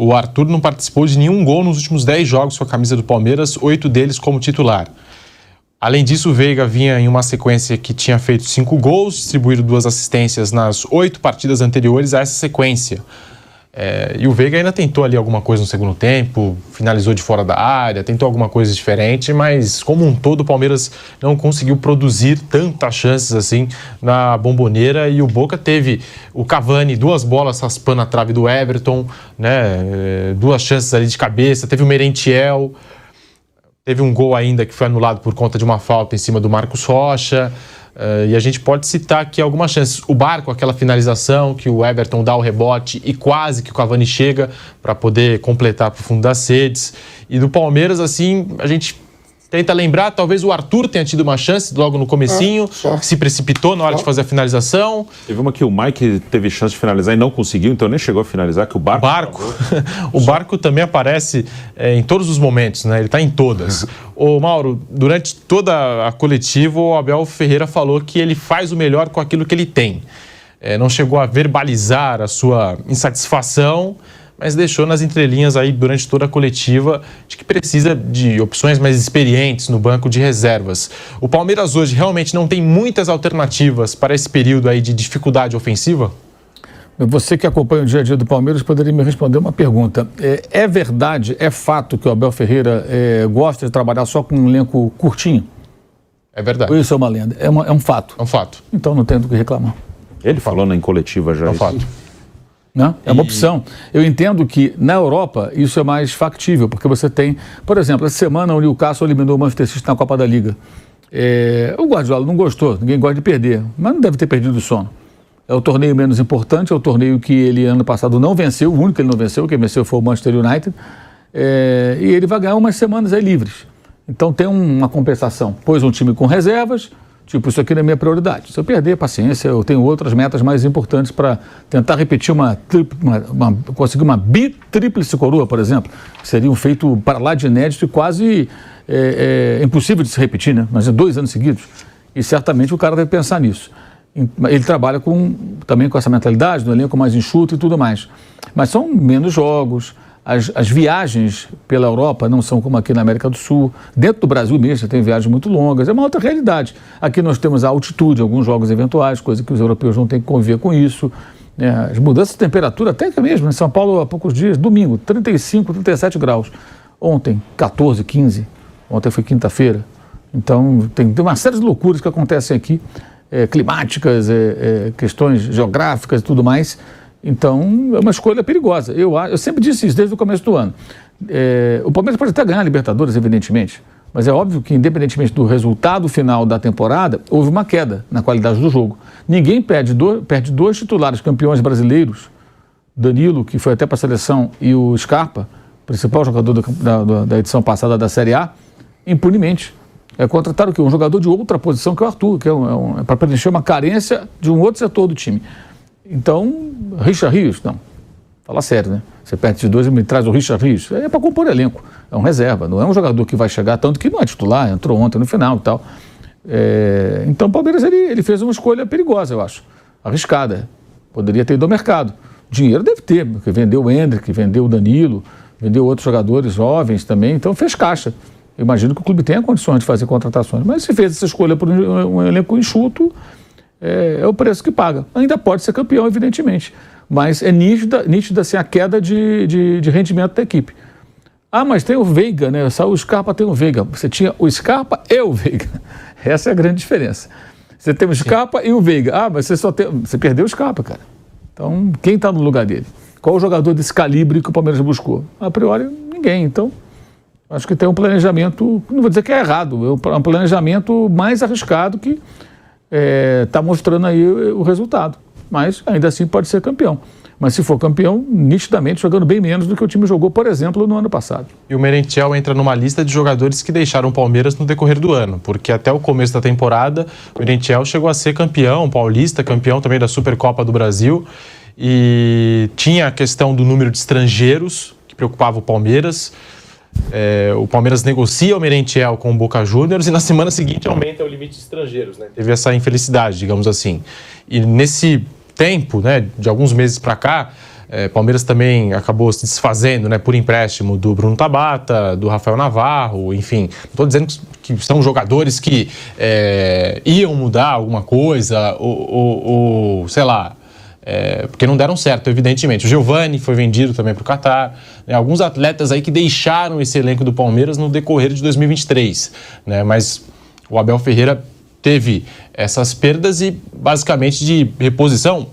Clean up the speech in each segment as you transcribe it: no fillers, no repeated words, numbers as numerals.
O Arthur não participou de nenhum gol nos últimos 10 jogos com a camisa do Palmeiras, 8 deles como titular. Além disso, o Veiga vinha em uma sequência que tinha feito 5 gols, distribuído 2 assistências nas 8 partidas anteriores a essa sequência. E o Veiga ainda tentou ali alguma coisa no segundo tempo, finalizou de fora da área, tentou alguma coisa diferente, mas como um todo o Palmeiras não conseguiu produzir tantas chances assim na Bombonera, e o Boca teve o Cavani, 2 bolas raspando a trave do Everton, né, 2 chances ali de cabeça, teve o Merentiel, teve um gol ainda que foi anulado por conta de uma falta em cima do Marcos Rocha. E a gente pode citar aqui algumas chances. O Barco, aquela finalização que o Everton dá o rebote e quase que o Cavani chega para poder completar para o fundo das redes. E do Palmeiras, assim, a gente tenta lembrar, talvez o Arthur tenha tido uma chance logo no comecinho, que se precipitou na hora de fazer a finalização. Teve uma que o Mike teve chance de finalizar e não conseguiu, então nem chegou a finalizar, que o Barco... O Barco também aparece em todos os momentos, né? Ele está em todas. Ô Mauro, durante toda a coletiva, o Abel Ferreira falou que ele faz o melhor com aquilo que ele tem. Não chegou a verbalizar a sua insatisfação, mas deixou nas entrelinhas aí durante toda a coletiva de que precisa de opções mais experientes no banco de reservas. O Palmeiras hoje realmente não tem muitas alternativas para esse período aí de dificuldade ofensiva? Você que acompanha o dia a dia do Palmeiras poderia me responder uma pergunta. É verdade, é fato que o Abel Ferreira gosta de trabalhar só com um elenco curtinho? É verdade. Ou isso é uma lenda? É um fato? É um fato. Então não tem do que reclamar. Ele falou em coletiva já. É um fato. Não? É uma opção. Eu entendo que na Europa isso é mais factível, porque você tem, por exemplo, essa semana o Newcastle eliminou o Manchester City na Copa da Liga. O Guardiola não gostou, ninguém gosta de perder, mas não deve ter perdido o sono. É o torneio menos importante, é o torneio que ele ano passado não venceu, o único que ele não venceu, quem venceu foi o Manchester United, e ele vai ganhar umas semanas aí livres. Então tem uma compensação. Pôs um time com reservas, tipo, isso aqui não é minha prioridade. Se eu perder, paciência, eu tenho outras metas mais importantes para tentar repetir conseguir uma tríplice coroa, por exemplo, que seria um feito para lá de inédito e quase impossível de se repetir, né? Mas em 2 anos seguidos. E certamente o cara deve pensar nisso. Ele trabalha também com essa mentalidade, no elenco mais enxuto e tudo mais. Mas são menos jogos. As viagens pela Europa não são como aqui na América do Sul. Dentro do Brasil mesmo, tem viagens muito longas. É uma outra realidade. Aqui nós temos a altitude, alguns jogos eventuais, coisa que os europeus não têm que conviver com isso. As mudanças de temperatura, até que mesmo em São Paulo, há poucos dias, domingo, 35, 37 graus. Ontem, 14, 15. Ontem foi quinta-feira. Então, tem uma série de loucuras que acontecem aqui, climáticas, questões geográficas e tudo mais. Então, é uma escolha perigosa. Eu sempre disse isso desde o começo do ano. O Palmeiras pode até ganhar a Libertadores, evidentemente, mas é óbvio que, independentemente do resultado final da temporada, houve uma queda na qualidade do jogo. Ninguém perde 2 titulares campeões brasileiros, Danilo, que foi até para a seleção, e o Scarpa, principal jogador da edição passada da Série A, impunemente. Contrataram o quê? Um jogador de outra posição que é o Arthur, que é para preencher uma carência de um outro setor do time. Então, Richard Rios, não. Fala sério, né? Você perde esses 2 e me traz o Richard Rios. É para compor elenco. É um reserva, não é um jogador que vai chegar, tanto que não é titular, entrou ontem no final e tal. Então, o Palmeiras ele fez uma escolha perigosa, eu acho. Arriscada. Poderia ter ido ao mercado. Dinheiro deve ter, porque vendeu o Endrick, vendeu o Danilo, vendeu outros jogadores jovens também, então fez caixa. Eu imagino que o clube tenha condições de fazer contratações, mas se fez essa escolha por um elenco enxuto, é o preço que paga. Ainda pode ser campeão, evidentemente, mas é nítida assim, a queda de rendimento da equipe. Mas tem o Veiga, né? Só o Scarpa tem o Veiga. Você tinha o Scarpa e o Veiga. Essa é a grande diferença. Você tem o Scarpa e o Veiga. Mas você perdeu o Scarpa, cara. Então, quem está no lugar dele? Qual o jogador desse calibre que o Palmeiras buscou? A priori, ninguém. Então, acho que tem um planejamento, não vou dizer que é errado, é um planejamento mais arriscado que está mostrando aí o resultado. Mas ainda assim pode ser campeão. Mas se for campeão, nitidamente jogando bem menos do que o time jogou, por exemplo, no ano passado. E o Merentiel entra numa lista de jogadores que deixaram o Palmeiras no decorrer do ano, porque até o começo da temporada, o Merentiel chegou a ser campeão paulista, campeão também da Supercopa do Brasil, e tinha a questão do número de estrangeiros, que preocupava o Palmeiras. O Palmeiras negocia o Merentiel com o Boca Juniors e na semana seguinte aumenta o limite de estrangeiros, né? Teve essa infelicidade, digamos assim. E nesse tempo, né, de alguns meses para cá, Palmeiras também acabou se desfazendo, né, por empréstimo do Bruno Tabata, do Rafael Navarro, enfim. Não estou dizendo que são jogadores que iam mudar alguma coisa ou sei lá, porque não deram certo, evidentemente. O Giovani foi vendido também para o Catar. Né, alguns atletas aí que deixaram esse elenco do Palmeiras no decorrer de 2023. Né, mas o Abel Ferreira teve essas perdas e basicamente de reposição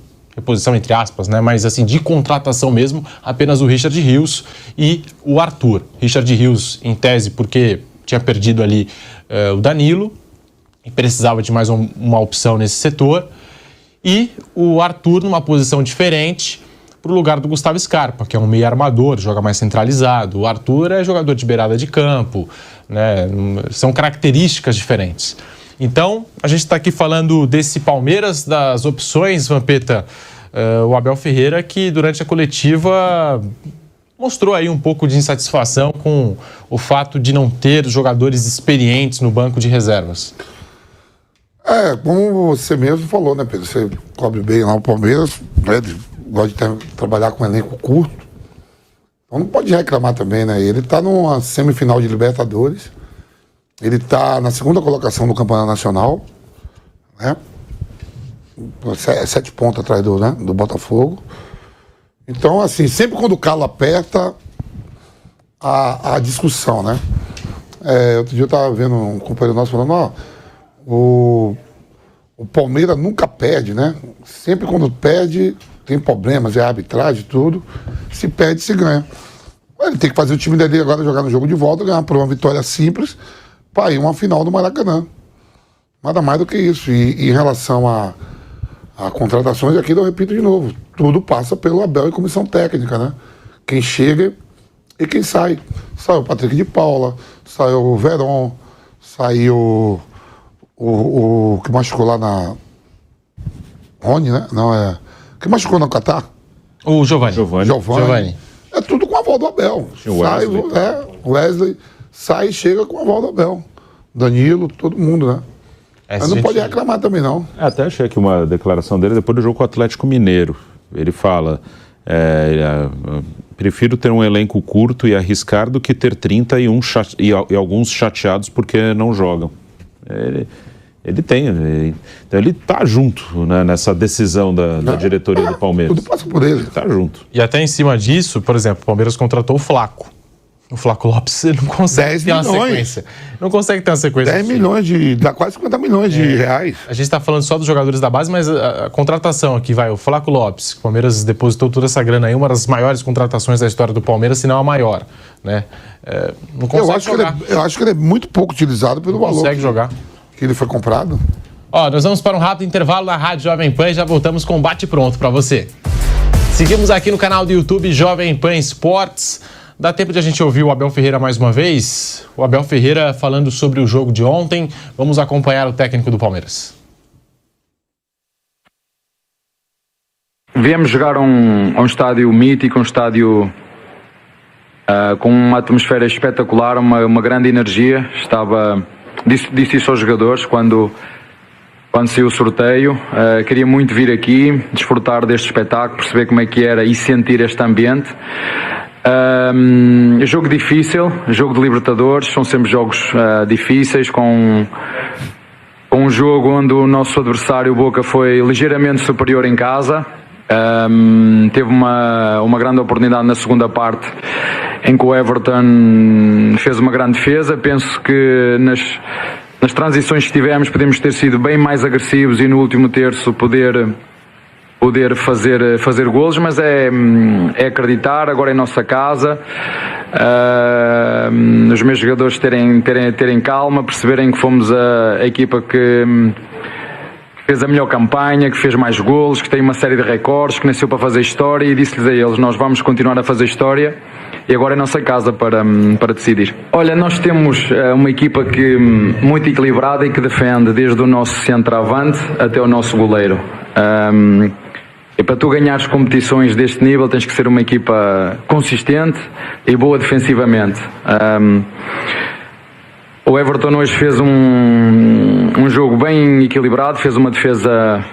entre aspas, né? Mas assim, de contratação mesmo, apenas o Richard Rios e o Arthur. Richard Rios, em tese, porque tinha perdido ali o Danilo e precisava de mais uma opção nesse setor. E o Arthur numa posição diferente para o lugar do Gustavo Scarpa, que é um meio armador, joga mais centralizado. O Arthur é jogador de beirada de campo, né? São características diferentes. Então, a gente está aqui falando desse Palmeiras, das opções, Vampeta. O Abel Ferreira, que durante a coletiva mostrou aí um pouco de insatisfação com o fato de não ter jogadores experientes no banco de reservas. Como você mesmo falou, né, Pedro? Você cobre bem lá o Palmeiras, né? Gosta de trabalhar com um elenco curto. Então não pode reclamar também, né? Ele está numa semifinal de Libertadores. Ele está na segunda colocação do Campeonato Nacional, né? 7 pontos atrás do Botafogo. Então, assim, sempre quando o calo aperta, a discussão, né? Outro dia eu estava vendo um companheiro nosso falando, o Palmeiras nunca perde, né? Sempre quando perde, tem problemas, arbitragem, tudo. Se perde, se ganha. Ele tem que fazer o time dele agora jogar no jogo de volta, ganhar por uma vitória simples, para ir uma final do Maracanã. Nada mais do que isso. E em relação a contratações, aqui eu repito de novo, tudo passa pelo Abel e comissão técnica, né? Quem chega e quem sai. Saiu o Patrick de Paula, saiu o Verón, saiu o que machucou lá na Rony, né? Não, que machucou no Catar? O Giovani. É tudo com a aval do Abel. Sai, Wesley sai e chega com a aval do Abel. Danilo, todo mundo, né? Mas não pode reclamar também, não. Até achei aqui uma declaração dele depois do jogo com o Atlético Mineiro. Ele fala, prefiro ter um elenco curto e arriscar do que ter 30 e alguns chateados porque não jogam. Então ele tá junto, né, nessa decisão da diretoria do Palmeiras. Tudo passa por ele. Tá junto. E até em cima disso, por exemplo, o Palmeiras contratou o Flaco. O Flaco Lopes não consegue ter uma sequência. Não consegue ter uma sequência. 10 milhões dá quase 50 milhões de reais. A gente está falando só dos jogadores da base, mas a contratação aqui vai, o Flaco Lopes. O Palmeiras depositou toda essa grana aí, uma das maiores contratações da história do Palmeiras, se não a maior. Né? Não consegue jogar. Eu acho que ele é muito pouco utilizado pelo valor. Consegue jogar. Que ele foi comprado. Nós vamos para um rápido intervalo na Rádio Jovem Pan e já voltamos com Bate Pronto para você. Seguimos aqui no canal do YouTube Jovem Pan Esportes. Dá tempo de a gente ouvir o Abel Ferreira mais uma vez? O Abel Ferreira falando sobre o jogo de ontem. Vamos acompanhar o técnico do Palmeiras. Viemos jogar um estádio mítico, um estádio com uma atmosfera espetacular, uma grande energia. Disse isso aos jogadores quando saiu o sorteio. Queria muito vir aqui, desfrutar deste espetáculo, perceber como é que era e sentir este ambiente. Jogo difícil, jogo de Libertadores, são sempre jogos difíceis, com um jogo onde o nosso adversário, o Boca, foi ligeiramente superior em casa. Teve uma grande oportunidade na segunda parte em que o Everton fez uma grande defesa. Penso que nas transições que tivemos podemos ter sido bem mais agressivos e no último terço poder fazer golos, mas é acreditar agora em nossa casa, os meus jogadores terem calma, perceberem que fomos a equipa que fez a melhor campanha, que fez mais golos, que tem uma série de recordes, que nasceu para fazer história, e disse-lhes a eles: nós vamos continuar a fazer história e agora é nossa casa para decidir. Olha, nós temos uma equipa muito equilibrada e que defende desde o nosso centroavante até o nosso goleiro. E para tu ganhares competições deste nível tens que ser uma equipa consistente e boa defensivamente. O Everton hoje fez um jogo bem equilibrado, fez uma defesa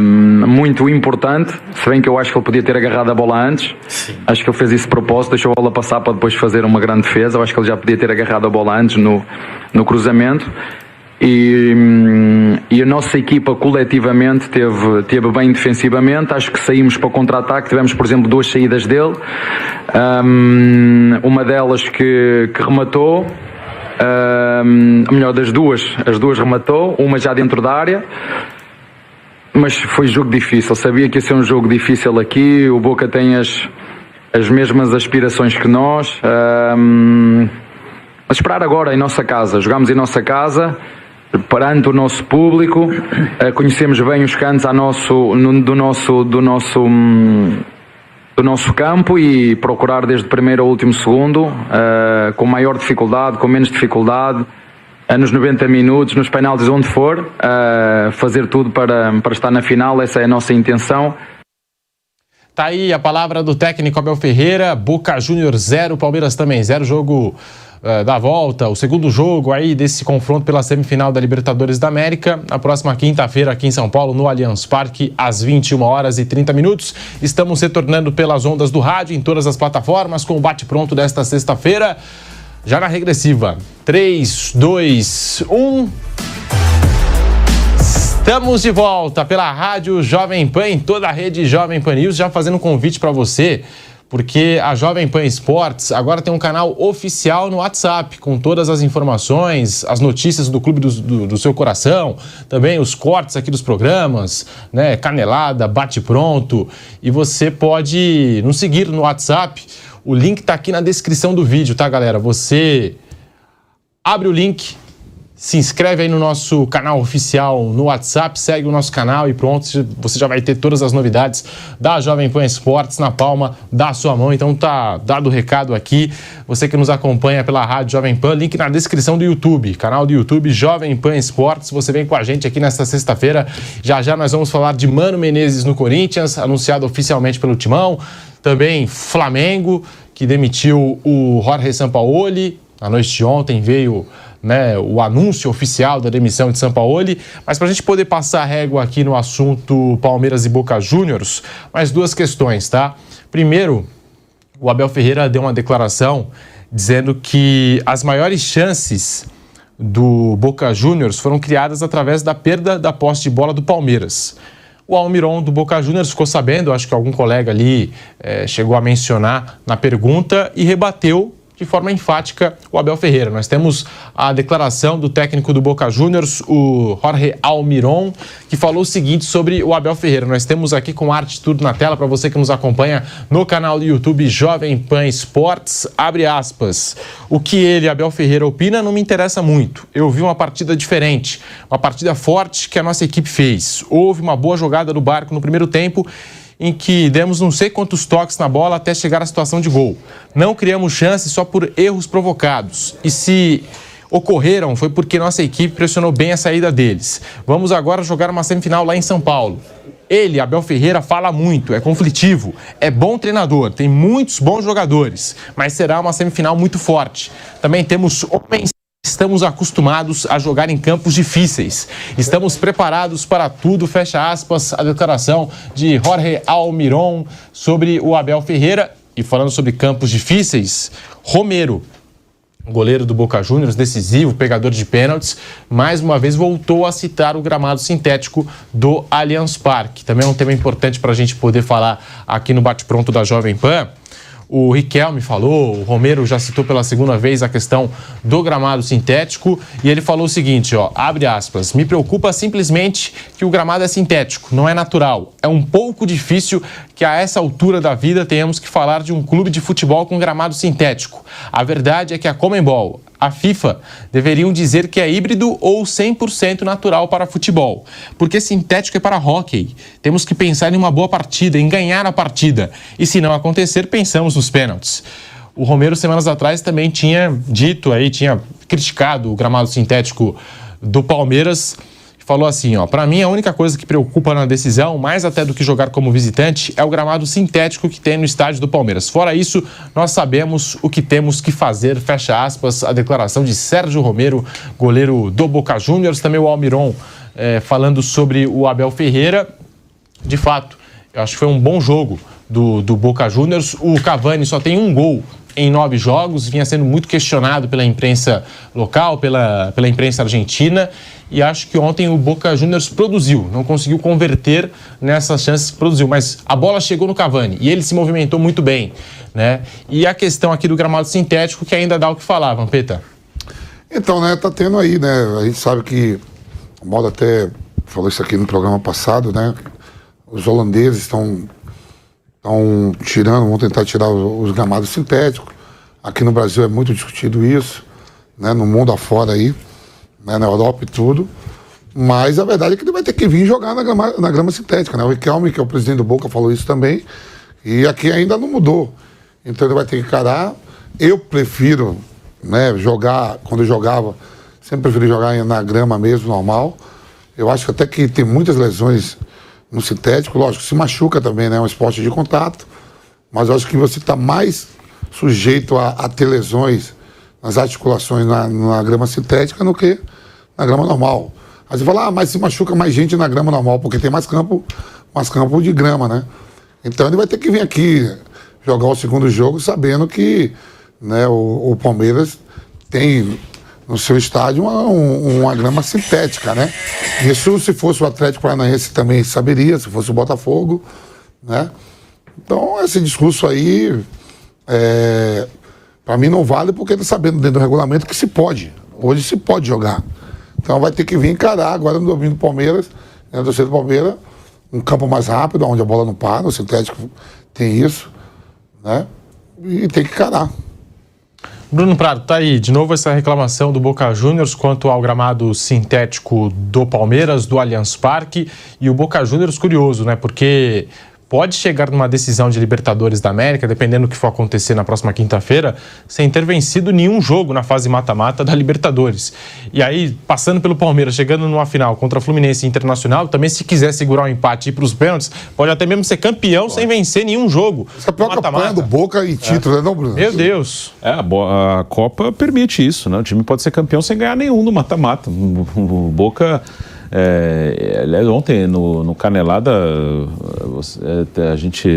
muito importante, se bem que eu acho que ele podia ter agarrado a bola antes. Sim. Acho que ele fez isso de propósito, deixou a bola passar para depois fazer uma grande defesa. Eu acho que ele já podia ter agarrado a bola antes no cruzamento. E a nossa equipa coletivamente teve bem defensivamente. Acho que saímos para o contra-ataque, tivemos, por exemplo, 2 saídas dele, uma delas que rematou, melhor das duas, as duas rematou, uma já dentro da área, mas foi jogo difícil, sabia que ia ser um jogo difícil aqui. O Boca tem as mesmas aspirações que nós, mas esperar agora em nossa casa, jogamos em nossa casa, perante o nosso público, conhecemos bem os cantos do nosso campo, e procurar desde o primeiro ao último segundo, com maior dificuldade, com menos dificuldade, nos 90 minutos, nos penaltis, onde for, fazer tudo para estar na final. Essa é a nossa intenção. Tá aí a palavra do técnico Abel Ferreira. Boca Juniors 0, Palmeiras também 0, jogo da volta, o segundo jogo aí desse confronto pela semifinal da Libertadores da América, na próxima quinta-feira aqui em São Paulo, no Allianz Parque, às 21h30. Estamos retornando pelas ondas do rádio em todas as plataformas com o bate-pronto desta sexta-feira, já na regressiva. 3, 2, 1... Estamos de volta pela Rádio Jovem Pan, em toda a rede Jovem Pan News, já fazendo um convite para você, porque a Jovem Pan Esportes agora tem um canal oficial no WhatsApp, com todas as informações, as notícias do clube do seu coração, também os cortes aqui dos programas, né, canelada, bate-pronto, e você pode nos seguir no WhatsApp. O link está aqui na descrição do vídeo, tá, galera? Você abre o link, se inscreve aí no nosso canal oficial no WhatsApp, segue o nosso canal e pronto, você já vai ter todas as novidades da Jovem Pan Esportes na palma da sua mão. Então tá dado o recado aqui. Você que nos acompanha pela Rádio Jovem Pan, link na descrição do YouTube, canal do YouTube Jovem Pan Esportes. Você vem com a gente aqui nesta sexta-feira. Já já nós vamos falar de Mano Menezes no Corinthians, anunciado oficialmente pelo Timão. Também Flamengo, que demitiu o Jorge Sampaoli. Na noite de ontem veio, né, o anúncio oficial da demissão de Sampaoli, mas para a gente poder passar a régua aqui no assunto Palmeiras e Boca Juniors, mais 2 questões, tá? Primeiro, o Abel Ferreira deu uma declaração dizendo que as maiores chances do Boca Juniors foram criadas através da perda da posse de bola do Palmeiras. O Almiron do Boca Juniors ficou sabendo, acho que algum colega ali chegou a mencionar na pergunta e rebateu de forma enfática o Abel Ferreira. Nós temos a declaração do técnico do Boca Juniors, o Jorge Almiron, que falou o seguinte sobre o Abel Ferreira. Nós temos aqui com arte tudo na tela para você que nos acompanha no canal do YouTube Jovem Pan Esportes. Abre aspas. O que ele, Abel Ferreira, opina não me interessa muito. Eu vi uma partida diferente, uma partida forte que a nossa equipe fez. Houve uma boa jogada do Barco no primeiro tempo, em que demos não sei quantos toques na bola até chegar à situação de gol. Não criamos chances só por erros provocados. E se ocorreram, foi porque nossa equipe pressionou bem a saída deles. Vamos agora jogar uma semifinal lá em São Paulo. Ele, Abel Ferreira, fala muito, é conflitivo, é bom treinador, tem muitos bons jogadores, mas será uma semifinal muito forte. Também temos homens. Estamos acostumados a jogar em campos difíceis. Estamos preparados para tudo, fecha aspas, a declaração de Jorge Almiron sobre o Abel Ferreira. E falando sobre campos difíceis, Romero, goleiro do Boca Juniors, decisivo, pegador de pênaltis, mais uma vez voltou a citar o gramado sintético do Allianz Parque. Também é um tema importante para a gente poder falar aqui no Bate-Pronto da Jovem Pan. O Riquelme falou, o Romero já citou pela segunda vez a questão do gramado sintético e ele falou o seguinte, ó, abre aspas, me preocupa simplesmente que o gramado é sintético, não é natural. É um pouco difícil que a essa altura da vida tenhamos que falar de um clube de futebol com gramado sintético. A verdade é que a Conmebol, a FIFA, deveriam dizer que é híbrido ou 100% natural para futebol, porque sintético é para hóquei. Temos que pensar em uma boa partida, em ganhar a partida, e se não acontecer, pensamos nos pênaltis. O Romero, semanas atrás, também tinha dito, tinha criticado o gramado sintético do Palmeiras, falou assim, ó, para mim a única coisa que preocupa na decisão, mais até do que jogar como visitante, é o gramado sintético que tem no estádio do Palmeiras. Fora isso, nós sabemos o que temos que fazer, fecha aspas, a declaração de Sérgio Romero, goleiro do Boca Juniors. Também o Almiron falando sobre o Abel Ferreira. De fato, eu acho que foi um bom jogo do Boca Juniors. O Cavani só tem um gol em 9 jogos, vinha sendo muito questionado pela imprensa local, pela imprensa argentina, e acho que ontem o Boca Juniors produziu, não conseguiu converter nessas chances que produziu, mas a bola chegou no Cavani e ele se movimentou muito bem, né? E a questão aqui do gramado sintético que ainda dá o que falar, Vampeta. Então, né, tá tendo aí, né, a gente sabe que o Maldo até falou isso aqui no programa passado, né, os holandeses estão tirando, vão tentar tirar os gramados sintéticos. Aqui no Brasil é muito discutido isso, né, no mundo afora aí, né, na Europa e tudo. Mas a verdade é que ele vai ter que vir jogar na grama sintética, né? O Riquelme, que é o presidente do Boca, falou isso também. E aqui ainda não mudou. Então ele vai ter que encarar. Eu prefiro, né, jogar, quando eu jogava, sempre preferi jogar na grama mesmo, normal. Eu acho que até que tem muitas lesões no sintético, lógico, se machuca também, né? É um esporte de contato, mas eu acho que você está mais sujeito a ter lesões nas articulações na grama sintética do que na grama normal. Aí você fala, mas se machuca mais gente na grama normal, porque tem mais campo de grama, né? Então ele vai ter que vir aqui jogar o segundo jogo sabendo que, né, o Palmeiras tem no seu estádio uma grama sintética, né? Isso, se fosse o Atlético Paranaense, também saberia, se fosse o Botafogo, né? Então, esse discurso aí, para mim não vale, porque ele está sabendo dentro do regulamento que se pode. Hoje se pode jogar. Então vai ter que vir encarar agora no domínio do Palmeiras, né, do torcedor do Palmeiras, um campo mais rápido, onde a bola não para, o sintético tem isso, né? E tem que encarar. Bruno Prado, tá aí de novo essa reclamação do Boca Juniors quanto ao gramado sintético do Palmeiras, do Allianz Parque, e o Boca Juniors curioso, né? Porque pode chegar numa decisão de Libertadores da América, dependendo do que for acontecer na próxima quinta-feira, sem ter vencido nenhum jogo na fase mata-mata da Libertadores. E aí, passando pelo Palmeiras, chegando numa final contra Fluminense e Internacional, também se quiser segurar um empate e ir para os pênaltis, pode até mesmo ser campeão sem vencer nenhum jogo. Essa é a pior campanha do Boca e título, né, não, Bruno? Meu Deus. A Copa permite isso, né? O time pode ser campeão sem ganhar nenhum no mata-mata. O Boca... ontem no Canelada a gente,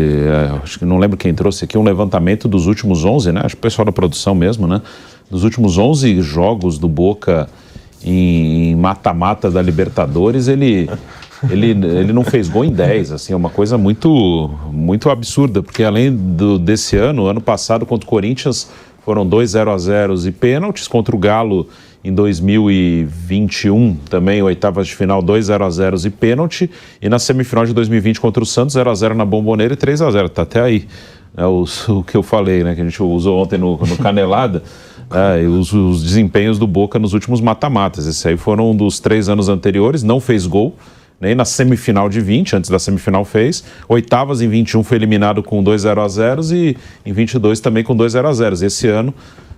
acho que não lembro quem trouxe aqui um levantamento dos últimos 11, né? Acho que o pessoal da produção mesmo, né? Dos últimos 11 jogos do Boca em mata-mata da Libertadores, ele não fez gol em 10, assim, é uma coisa muito, muito absurda, porque além desse ano passado contra o Corinthians foram 2 0-0 e pênaltis, contra o Galo em 2021, também oitavas de final, 2 0-0 e pênalti, e na semifinal de 2020 contra o Santos, 0-0 na Bomboneira e 3-0, tá até aí, né, o que eu falei, né, que a gente usou ontem no Canelada, e os desempenhos do Boca nos últimos mata-matas. Esses aí foram dos 3 anos anteriores, não fez gol, nem na semifinal de 20, antes da semifinal fez, oitavas em 21 foi eliminado com 2 0-0 e em 22 também com 2 0-0. Esse ano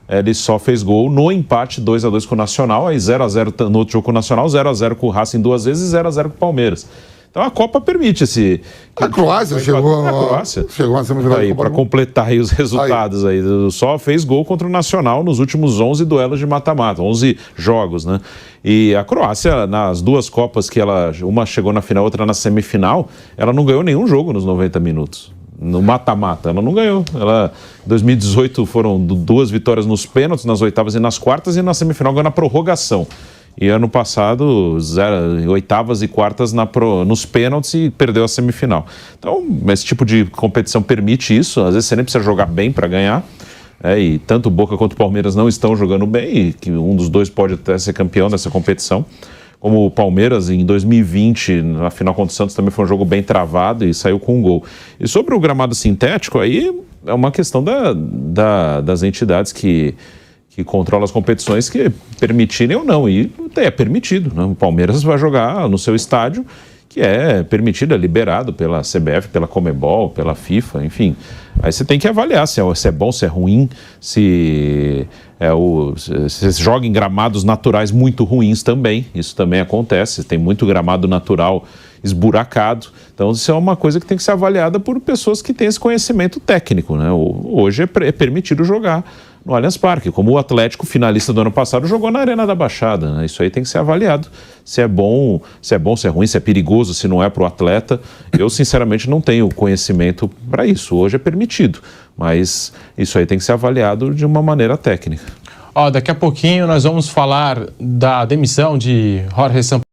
ele só fez gol no empate 2-2 com o Nacional, aí 0-0 no outro jogo com o Nacional, 0-0 com o Racing 2 vezes e 0-0 com o Palmeiras. Então a Copa permite esse... A Croácia chegou a semifinal aí para completar aí os resultados aí. Só fez gol contra o Nacional nos últimos 11 duelos de mata-mata, 11 jogos, né? E a Croácia, nas duas Copas que uma chegou na final, outra na semifinal, ela não ganhou nenhum jogo nos 90 minutos. No mata-mata, ela não ganhou. Em 2018 foram 2 vitórias nos pênaltis, nas oitavas e nas quartas, e na semifinal ganhou na prorrogação. E ano passado, oitavas e quartas nos pênaltis e perdeu a semifinal. Então, esse tipo de competição permite isso. Às vezes você nem precisa jogar bem para ganhar. E tanto o Boca quanto o Palmeiras não estão jogando bem, e que um dos dois pode até ser campeão dessa competição. Como o Palmeiras, em 2020, na final contra o Santos, também foi um jogo bem travado e saiu com um gol. E sobre o gramado sintético, aí é uma questão das entidades que controlam as competições, que permitirem ou não. E até é permitido, né? O Palmeiras vai jogar no seu estádio que é permitido, é liberado pela CBF, pela Conmebol, pela FIFA, enfim. Aí você tem que avaliar se é bom, se é ruim, se você joga em gramados naturais muito ruins também, isso também acontece, tem muito gramado natural esburacado, então isso é uma coisa que tem que ser avaliada por pessoas que têm esse conhecimento técnico, né? Hoje é permitido jogar no Allianz Parque, como o Atlético, finalista do ano passado, jogou na Arena da Baixada, né? Isso aí tem que ser avaliado, se é bom, se é ruim, se é perigoso, se não é para o atleta. Eu, sinceramente, não tenho conhecimento para isso. Hoje é permitido, mas isso aí tem que ser avaliado de uma maneira técnica. Daqui a pouquinho nós vamos falar da demissão de Jorge Sampaoli.